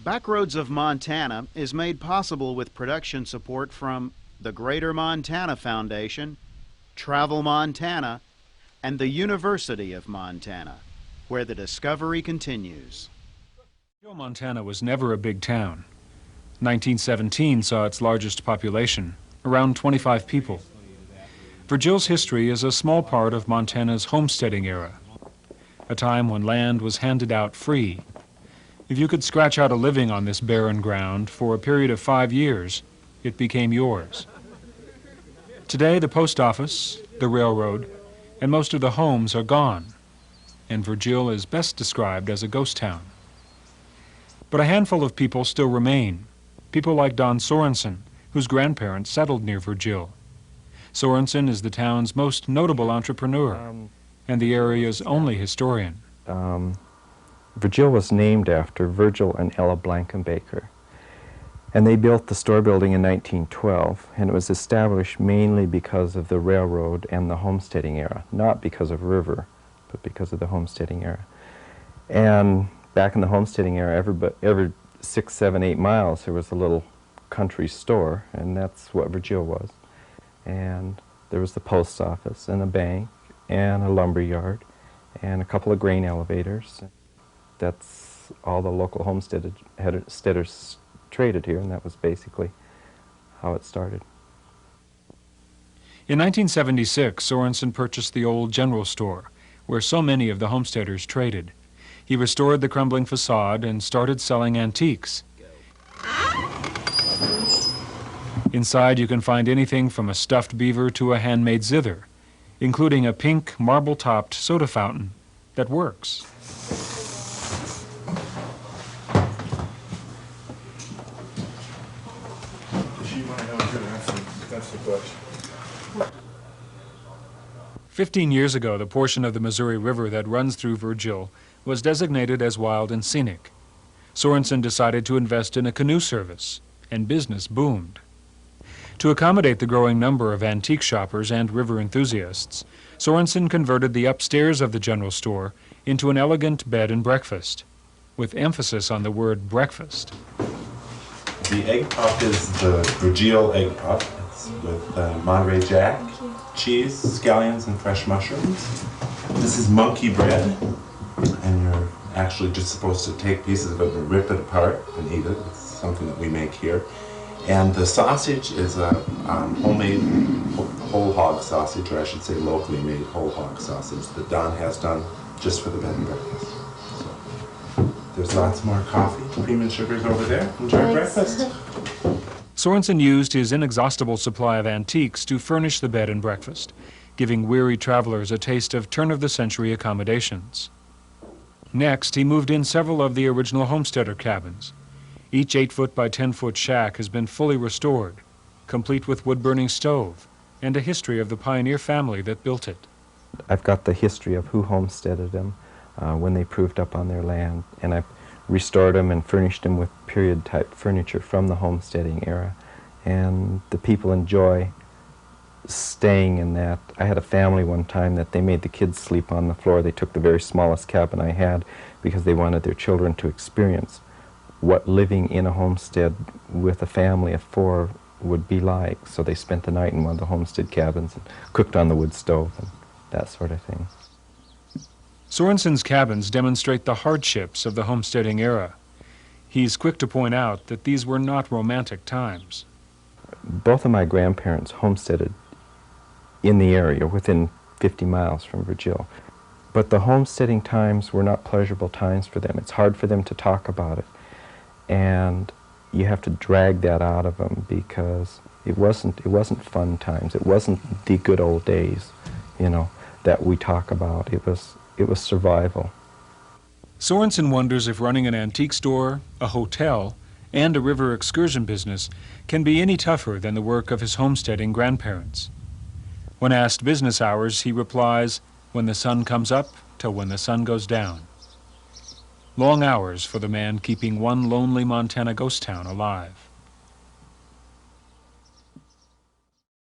Backroads of Montana is made possible with production support from the Greater Montana Foundation, Travel Montana, and the University of Montana, where the discovery continues. Virgelle, Montana was never a big town. 1917 saw its largest population, around 25 people. Virgille's history is a small part of Montana's homesteading era, a time when land was handed out free. If you could scratch out a living on this barren ground for a period of 5 years, it became yours. Today, the post office, the railroad, and most of the homes are gone, and Virgille is best described as a ghost town. But a handful of people still remain, people like Don Sorensen, whose grandparents settled near Virgille. Sorensen is the town's most notable entrepreneur and the area's only historian. Virgille was named after Virgil and Ella Blankenbaker. And they built the store building in 1912, and it was established mainly because of the railroad and the homesteading era, not because of river, but because of the homesteading era. And back in the homesteading era, every 6, 7, 8 miles, there was a little country store, and that's what Virgille was. And there was the post office, and a bank, and a lumber yard, and a couple of grain elevators. That's all the local homesteaders traded here, and that was basically how it started. In 1976, Sorensen purchased the old general store, where so many of the homesteaders traded. He restored the crumbling facade and started selling antiques. Inside you can find anything from a stuffed beaver to a handmade zither, including a pink marble-topped soda fountain that works. That's the question. 15 years ago, the portion of the Missouri River that runs through Virgille was designated as wild and scenic. Sorensen decided to invest in a canoe service, and business boomed. To accommodate the growing number of antique shoppers and river enthusiasts, Sorensen converted the upstairs of the general store into an elegant bed and breakfast, with emphasis on the word breakfast. The egg puff is the Virgille egg puff. It's with Monterey Jack, cheese, scallions, and fresh mushrooms. This is monkey bread, and you're actually just supposed to take pieces of it and rip it apart and eat it. It's something that we make here. And the sausage is a homemade whole hog sausage, or I should say locally made whole hog sausage that Don has done just for the bed and breakfast. So there's lots more coffee, cream and sugars over there. Enjoy breakfast. Sorensen used his inexhaustible supply of antiques to furnish the bed and breakfast, giving weary travelers a taste of turn-of-the-century accommodations. Next, he moved in several of the original homesteader cabins. Each 8-foot by 10-foot shack has been fully restored, complete with wood-burning stove, and a history of the pioneer family that built it. I've got the history of who homesteaded them when they proved up on their land, and I've restored them and furnished them with period-type furniture from the homesteading era. And the people enjoy staying in that. I had a family one time that they made the kids sleep on the floor. They took the very smallest cabin I had because they wanted their children to experience what living in a homestead with a family of 4 would be like. So they spent the night in one of the homestead cabins and cooked on the wood stove and that sort of thing. Sorensen's cabins demonstrate the hardships of the homesteading era. He's quick to point out that these were not romantic times. Both of my grandparents homesteaded in the area within 50 miles from Virgille. But the homesteading times were not pleasurable times for them. It's hard for them to talk about it. And you have to drag that out of them because it wasn't fun times. It wasn't the good old days, you know, that we talk about. It was survival. Sorensen wonders if running an antique store, a hotel, and a river excursion business can be any tougher than the work of his homesteading grandparents. When asked business hours, he replies, "When the sun comes up till when the sun goes down." Long hours for the man keeping one lonely Montana ghost town alive.